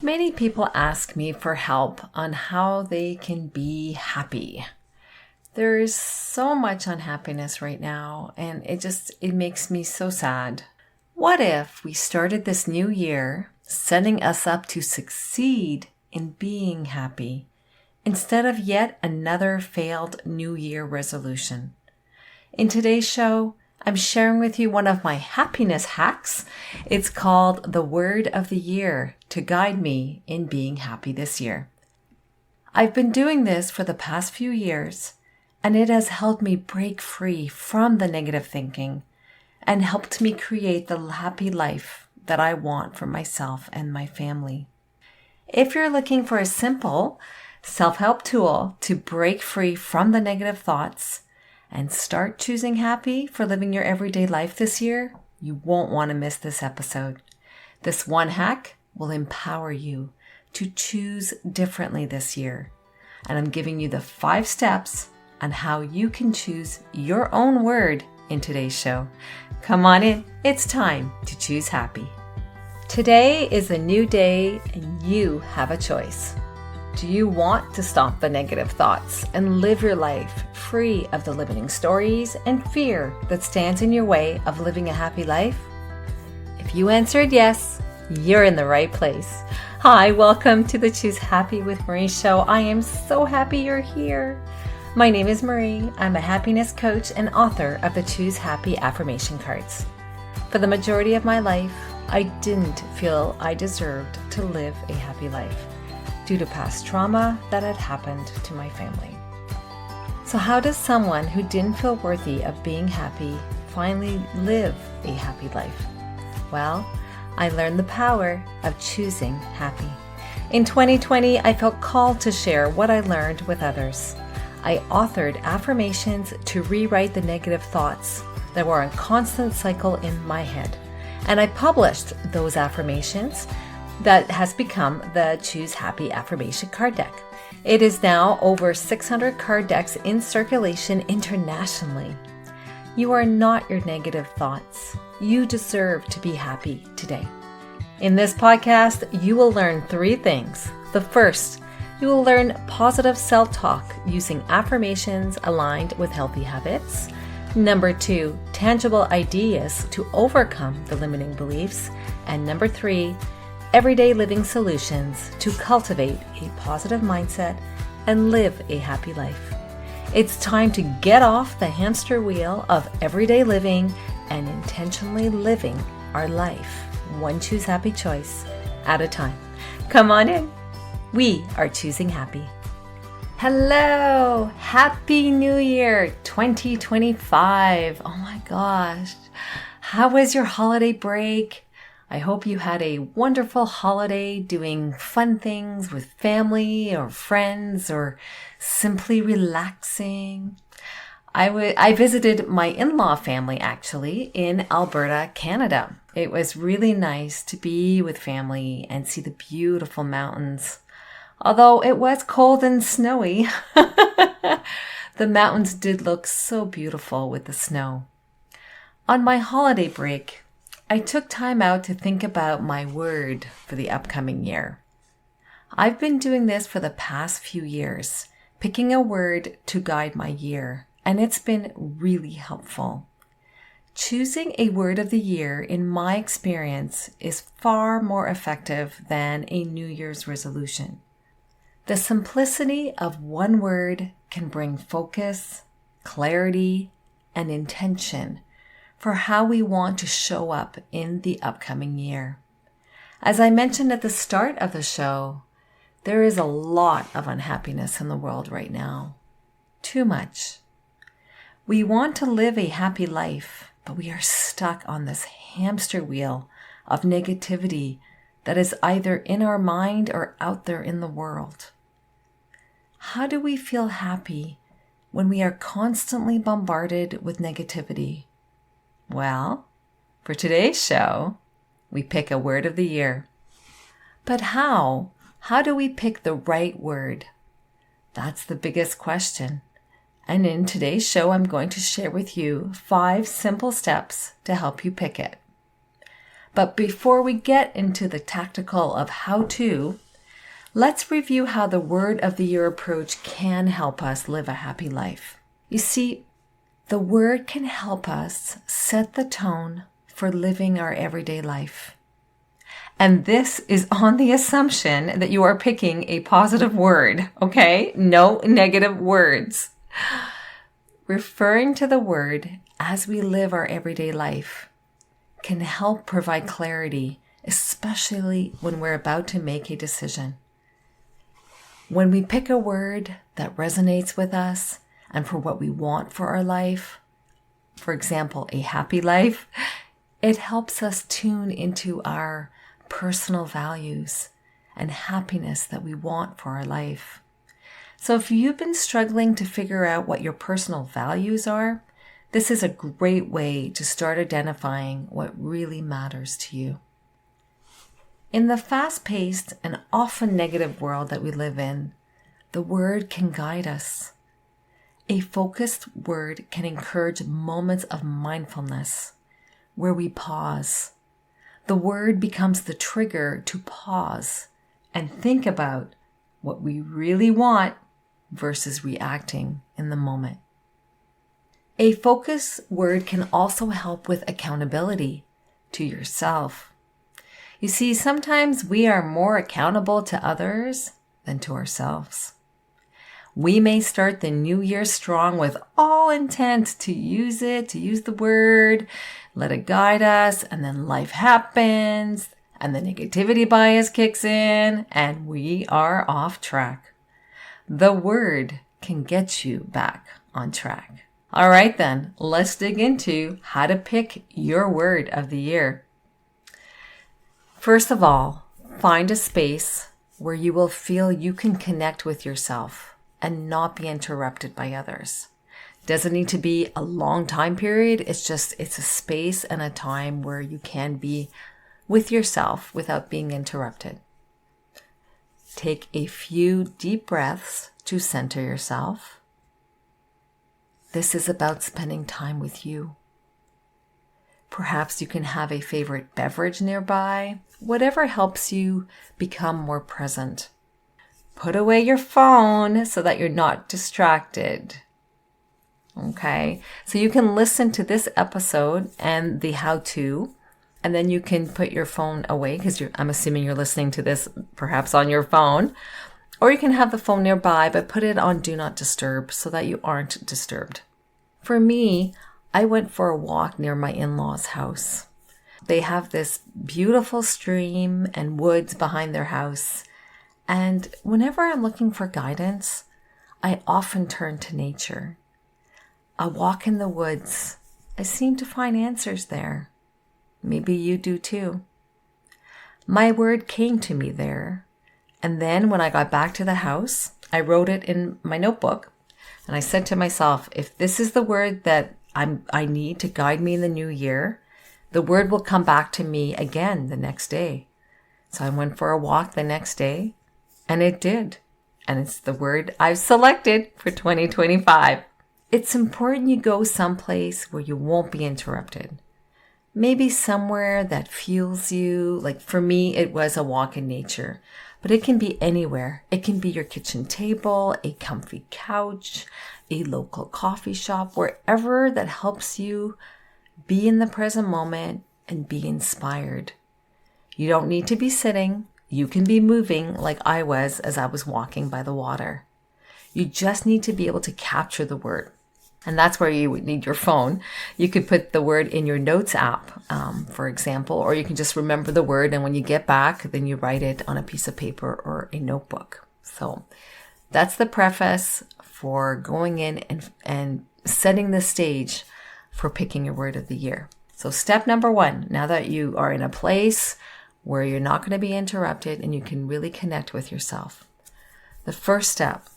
Many people ask me for help on how they can be happy. There is so much unhappiness right now, and it makes me so sad. What if we started this new year setting us up to succeed in being happy instead of yet another failed New Year resolution? In today's show, I'm sharing with you one of my happiness hacks. It's called the Word of the Year to guide me in being happy this year. I've been doing this for the past few years, and it has helped me break free from the negative thinking and helped me create the happy life that I want for myself and my family. If you're looking for a simple self-help tool to break free from the negative thoughts and start choosing happy for living your everyday life this year, you won't want to miss this episode. This one hack will empower you to choose differently this year. And I'm giving you the 5 steps on how you can choose your own word in today's show. Come on in. It's time to choose happy. Today is a new day and you have a choice. Do you want to stop the negative thoughts and live your life free of the limiting stories and fear that stands in your way of living a happy life? If you answered yes, you're in the right place. Hi, welcome to the Choose Happy with Marie show. I am so happy you're here. My name is Marie. I'm a happiness coach and author of the Choose Happy affirmation cards. For the majority of my life, I didn't feel I deserved to live a happy life due to past trauma that had happened to my family. So how does someone who didn't feel worthy of being happy finally live a happy life? Well, I learned the power of choosing happy. In 2020, I felt called to share what I learned with others. I authored affirmations to rewrite the negative thoughts that were a constant cycle in my head. And I published those affirmations that has become the Choose Happy affirmation card deck. It is now over 600 card decks in circulation internationally. You are not your negative thoughts. You deserve to be happy today. In this podcast, you will learn 3 things. The first, you will learn positive self-talk using affirmations aligned with healthy habits. Number 2, tangible ideas to overcome the limiting beliefs. And number 3, everyday living solutions to cultivate a positive mindset and live a happy life. It's time to get off the hamster wheel of everyday living and intentionally living our life, one Choose Happy choice at a time. Come on in. We are choosing happy. Hello, Happy New Year 2025. Oh my gosh. How was your holiday break? I hope you had a wonderful holiday doing fun things with family or friends or simply relaxing. I visited my in-law family actually in Alberta, Canada. It was really nice to be with family and see the beautiful mountains. Although it was cold and snowy, the mountains did look so beautiful with the snow. On my holiday break, I took time out to think about my word for the upcoming year. I've been doing this for the past few years, picking a word to guide my year, and it's been really helpful. Choosing a word of the year, in my experience, is far more effective than a New Year's resolution. The simplicity of one word can bring focus, clarity, and intention for how we want to show up in the upcoming year. As I mentioned at the start of the show, there is a lot of unhappiness in the world right now. Too much. We want to live a happy life, but we are stuck on this hamster wheel of negativity that is either in our mind or out there in the world. How do we feel happy when we are constantly bombarded with negativity? Well, for today's show, we pick a word of the year. But how? How do we pick the right word? That's the biggest question. And in today's show, I'm going to share with you 5 simple steps to help you pick it. But before we get into the tactical of how to, let's review how the Word of the Year approach can help us live a happy life. You see, the Word can help us set the tone for living our everyday life. And this is on the assumption that you are picking a positive word, okay? No negative words. Referring to the Word as we live our everyday life can help provide clarity, especially when we're about to make a decision. When we pick a word that resonates with us and for what we want for our life, for example, a happy life, it helps us tune into our personal values and happiness that we want for our life. So if you've been struggling to figure out what your personal values are, this is a great way to start identifying what really matters to you. In the fast-paced and often negative world that we live in, the Word can guide us. A focused word can encourage moments of mindfulness where we pause. The Word becomes the trigger to pause and think about what we really want versus reacting in the moment. A focused word can also help with accountability to yourself. You see, sometimes we are more accountable to others than to ourselves. We may start the new year strong with all intent to use the word, let it guide us, and then life happens, and the negativity bias kicks in, and we are off track. The Word can get you back on track. All right then, let's dig into how to pick your word of the year. First of all, find a space where you will feel you can connect with yourself and not be interrupted by others. Doesn't need to be a long time period. It's a space and a time where you can be with yourself without being interrupted. Take a few deep breaths to center yourself. This is about spending time with you. Perhaps you can have a favorite beverage nearby, whatever helps you become more present. Put away your phone so that you're not distracted. Okay, so you can listen to this episode and the how-to, and then you can put your phone away because I'm assuming you're listening to this perhaps on your phone. Or you can have the phone nearby, but put it on Do Not Disturb so that you aren't disturbed. For me, I went for a walk near my in-laws' house. They have this beautiful stream and woods behind their house. And whenever I'm looking for guidance, I often turn to nature. A walk in the woods, I seem to find answers there. Maybe you do too. My word came to me there. And then when I got back to the house, I wrote it in my notebook. And I said to myself, if this is the word that I need to guide me in the new year, the word will come back to me again the next day. So I went for a walk the next day, and it did. And it's the word I've selected for 2025. It's important you go someplace where you won't be interrupted. Maybe somewhere that fuels you. Like for me, it was a walk in nature. But it can be anywhere. It can be your kitchen table, a comfy couch, a local coffee shop, wherever that helps you be in the present moment and be inspired. You don't need to be sitting. You can be moving like I was as I was walking by the water. You just need to be able to capture the word. And that's where you would need your phone. You could put the word in your notes app, for example, or you can just remember the word. And when you get back, then you write it on a piece of paper or a notebook. So that's the preface for going in and setting the stage for picking your word of the year. So step number 1, now that you are in a place where you're not going to be interrupted and you can really connect with yourself, the first step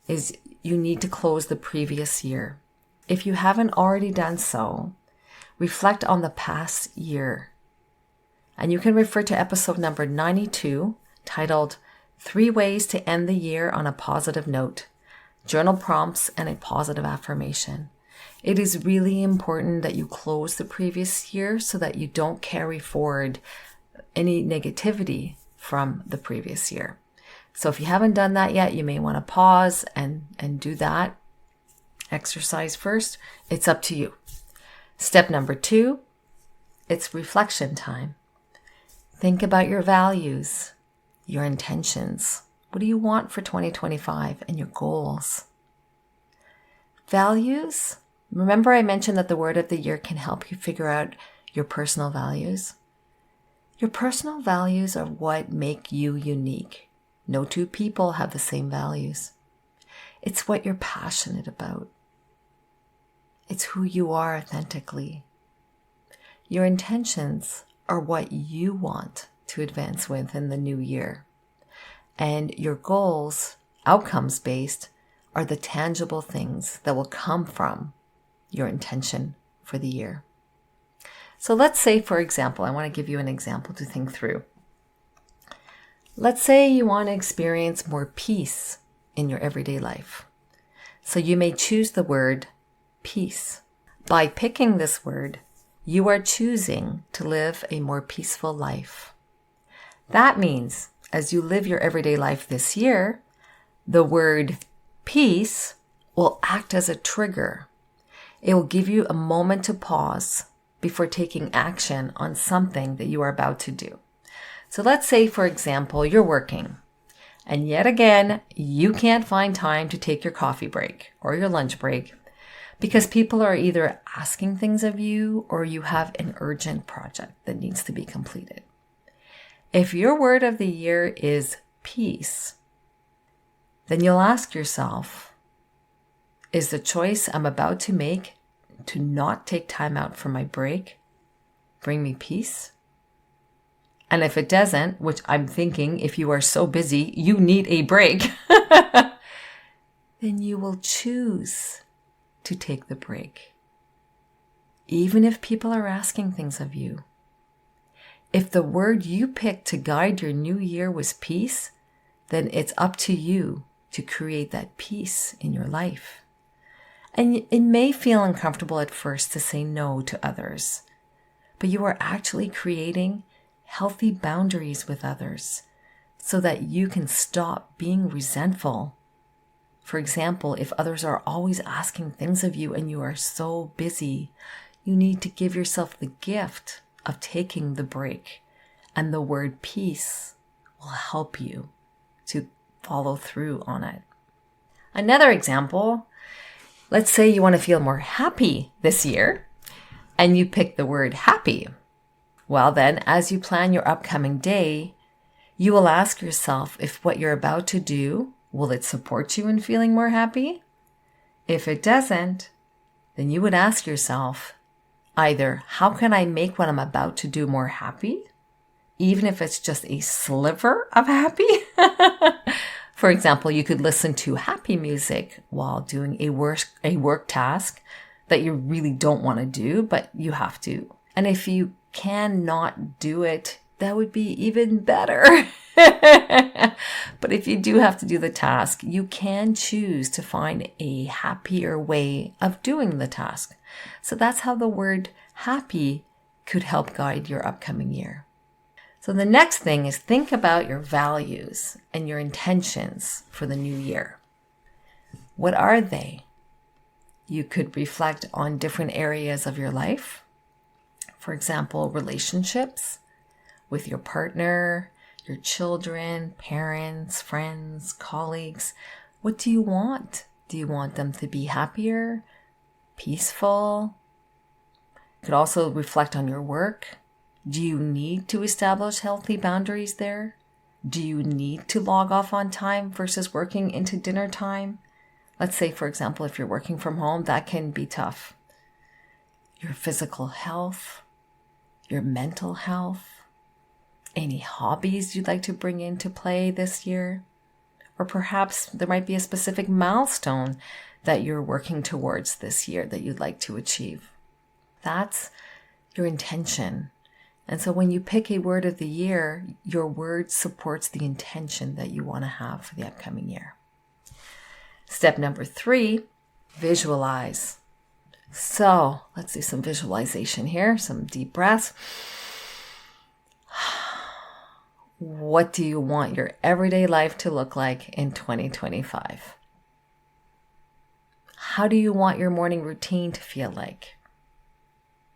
is you need to close the previous year. If you haven't already done so, reflect on the past year. And you can refer to episode number 92, titled 3 Ways to End the Year on a Positive Note, Journal Prompts and a Positive Affirmation. It is really important that you close the previous year so that you don't carry forward any negativity from the previous year. So if you haven't done that yet, you may want to pause and do that exercise first. It's up to you. Step number 2, it's reflection time. Think about your values, your intentions. What do you want for 2025 and your goals? Values. Remember I mentioned that the word of the year can help you figure out your personal values? Your personal values are what make you unique. No two people have the same values. It's what you're passionate about. It's who you are authentically. Your intentions are what you want to advance with in the new year. And your goals, outcomes-based, are the tangible things that will come from your intention for the year. So let's say, for example, I want to give you an example to think through. Let's say you want to experience more peace in your everyday life. So you may choose the word peace. By picking this word, you are choosing to live a more peaceful life. That means as you live your everyday life this year, the word peace will act as a trigger. It will give you a moment to pause before taking action on something that you are about to do. So let's say, for example, you're working, and yet again, you can't find time to take your coffee break or your lunch break because people are either asking things of you or you have an urgent project that needs to be completed. If your word of the year is peace, then you'll ask yourself, is the choice I'm about to make to not take time out for my break bring me peace? And if it doesn't, which I'm thinking if you are so busy, you need a break, then you will choose to take the break. Even if people are asking things of you. If the word you picked to guide your new year was peace, then it's up to you to create that peace in your life. And it may feel uncomfortable at first to say no to others, but you are actually creating healthy boundaries with others so that you can stop being resentful. For example, if others are always asking things of you and you are so busy, you need to give yourself the gift of taking the break. And the word peace will help you to follow through on it. Another example, let's say you want to feel more happy this year and you pick the word happy. Well then, as you plan your upcoming day, you will ask yourself if what you're about to do, will it support you in feeling more happy? If it doesn't, then you would ask yourself, either how can I make what I'm about to do more happy? Even if it's just a sliver of happy. For example, you could listen to happy music while doing a work task that you really don't want to do, but you have to. And if you cannot do it, that would be even better. But if you do have to do the task, you can choose to find a happier way of doing the task. So that's how the word happy could help guide your upcoming year. So the next thing is think about your values and your intentions for the new year. What are they? You could reflect on different areas of your life. For example, relationships with your partner, your children, parents, friends, colleagues. What do you want? Do you want them to be happier, peaceful? You could also reflect on your work. Do you need to establish healthy boundaries there? Do you need to log off on time versus working into dinner time? Let's say, for example, if you're working from home, that can be tough. Your physical health, your mental health, any hobbies you'd like to bring into play this year? Or perhaps there might be a specific milestone that you're working towards this year that you'd like to achieve. That's your intention. And so when you pick a word of the year, your word supports the intention that you want to have for the upcoming year. Step number 3, visualize. So let's do some visualization here, some deep breaths. What do you want your everyday life to look like in 2025? How do you want your morning routine to feel like?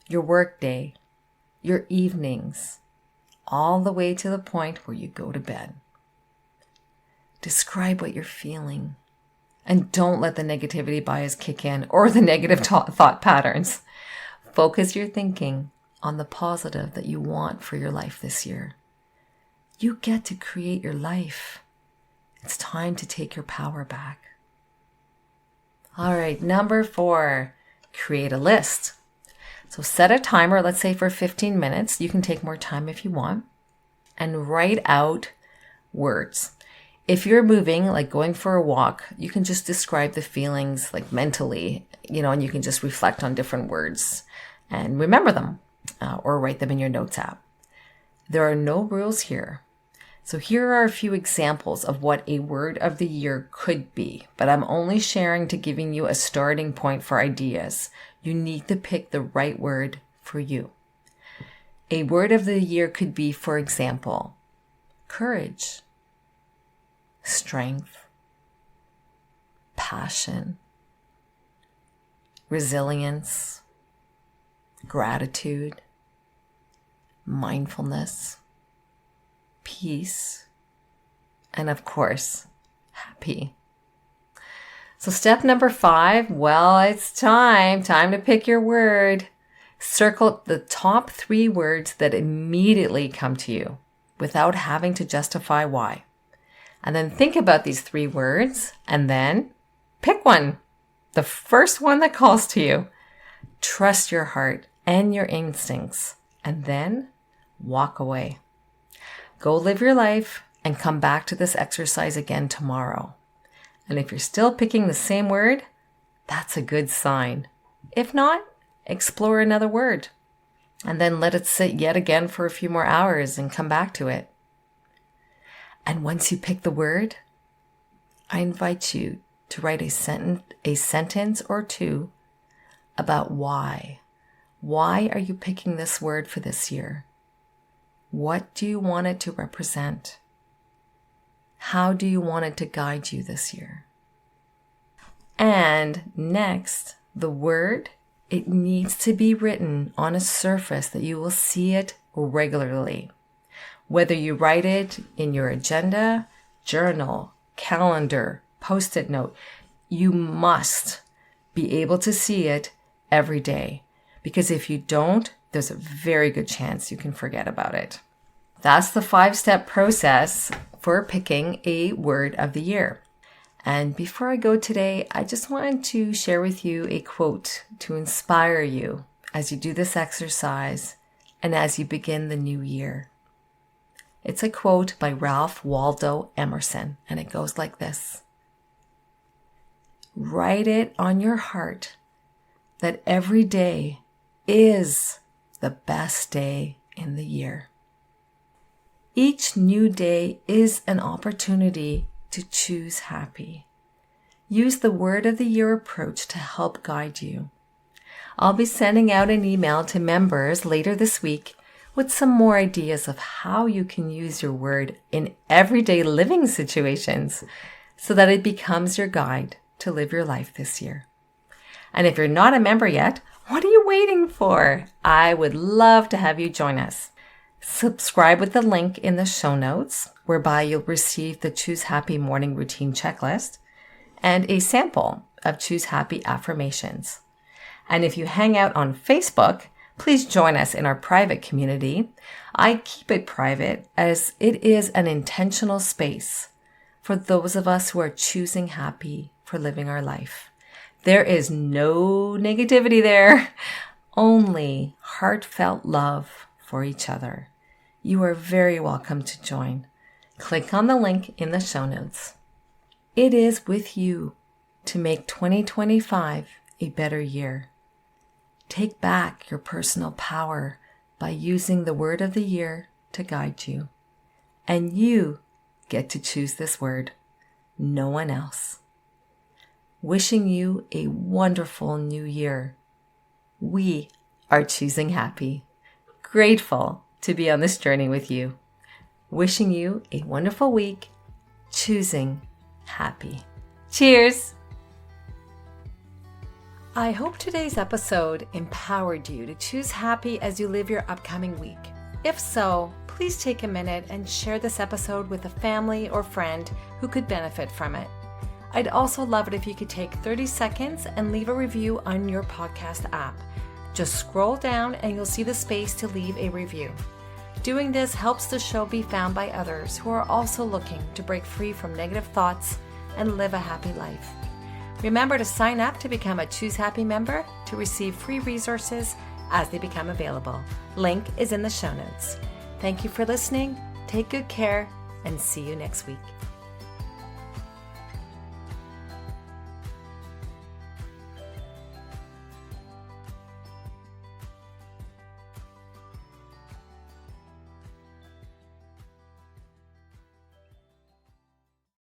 Your work day, your evenings, all the way to the point where you go to bed. Describe what you're feeling. And don't let the negativity bias kick in or the negative thought patterns. Focus your thinking on the positive that you want for your life this year. You get to create your life. It's time to take your power back. All right, number 4, create a list. So set a timer, let's say for 15 minutes. You can take more time if you want. And write out words. If you're moving, like going for a walk, you can just describe the feelings like mentally, and you can just reflect on different words and remember them or write them in your notes app. There are no rules here. So here are a few examples of what a word of the year could be, but I'm only sharing to giving you a starting point for ideas. You need to pick the right word for you. A word of the year could be, for example, courage, strength, passion, resilience, gratitude, mindfulness, peace, and of course, happy. So step number 5, well, it's time to pick your word. Circle the top 3 words that immediately come to you without having to justify why. And then think about these 3 words and then pick one, the first one that calls to you. Trust your heart and your instincts and then walk away. Go live your life and come back to this exercise again tomorrow. And if you're still picking the same word, that's a good sign. If not, explore another word and then let it sit yet again for a few more hours and come back to it. And once you pick the word, I invite you to write a sentence or 2 about why. Why are you picking this word for this year? What do you want it to represent? How do you want it to guide you this year? And next, the word, it needs to be written on a surface that you will see it regularly. Whether you write it in your agenda, journal, calendar, post-it note, you must be able to see it every day. Because if you don't, there's a very good chance you can forget about it. That's the 5-step process for picking a word of the year. And before I go today, I just wanted to share with you a quote to inspire you as you do this exercise and as you begin the new year. It's a quote by Ralph Waldo Emerson, and it goes like this. Write it on your heart that every day is the best day in the year. Each new day is an opportunity to choose happy. Use the word of the year approach to help guide you. I'll be sending out an email to members later this week with some more ideas of how you can use your word in everyday living situations so that it becomes your guide to live your life this year. And if you're not a member yet, what are you waiting for? I would love to have you join us. Subscribe with the link in the show notes, whereby you'll receive the Choose Happy Morning Routine Checklist and a sample of Choose Happy affirmations. And if you hang out on Facebook, please join us in our private community. I keep it private as it is an intentional space for those of us who are choosing happy for living our life. There is no negativity there, only heartfelt love for each other. You are very welcome to join. Click on the link in the show notes. It is with you to make 2025 a better year. Take back your personal power by using the word of the year to guide you. And you get to choose this word, no one else. Wishing you a wonderful new year We are choosing happy. Grateful to be on this journey with you. Wishing you a wonderful week. Choosing happy. Cheers! I hope today's episode empowered you to choose happy as you live your upcoming week. If so, please take a minute and share this episode with a family or friend who could benefit from it. I'd also love it if you could take 30 seconds and leave a review on your podcast app. Just scroll down and you'll see the space to leave a review. Doing this helps the show be found by others who are also looking to break free from negative thoughts and live a happy life. Remember to sign up to become a Choose Happy member to receive free resources as they become available. Link is in the show notes. Thank you for listening. Take good care and see you next week.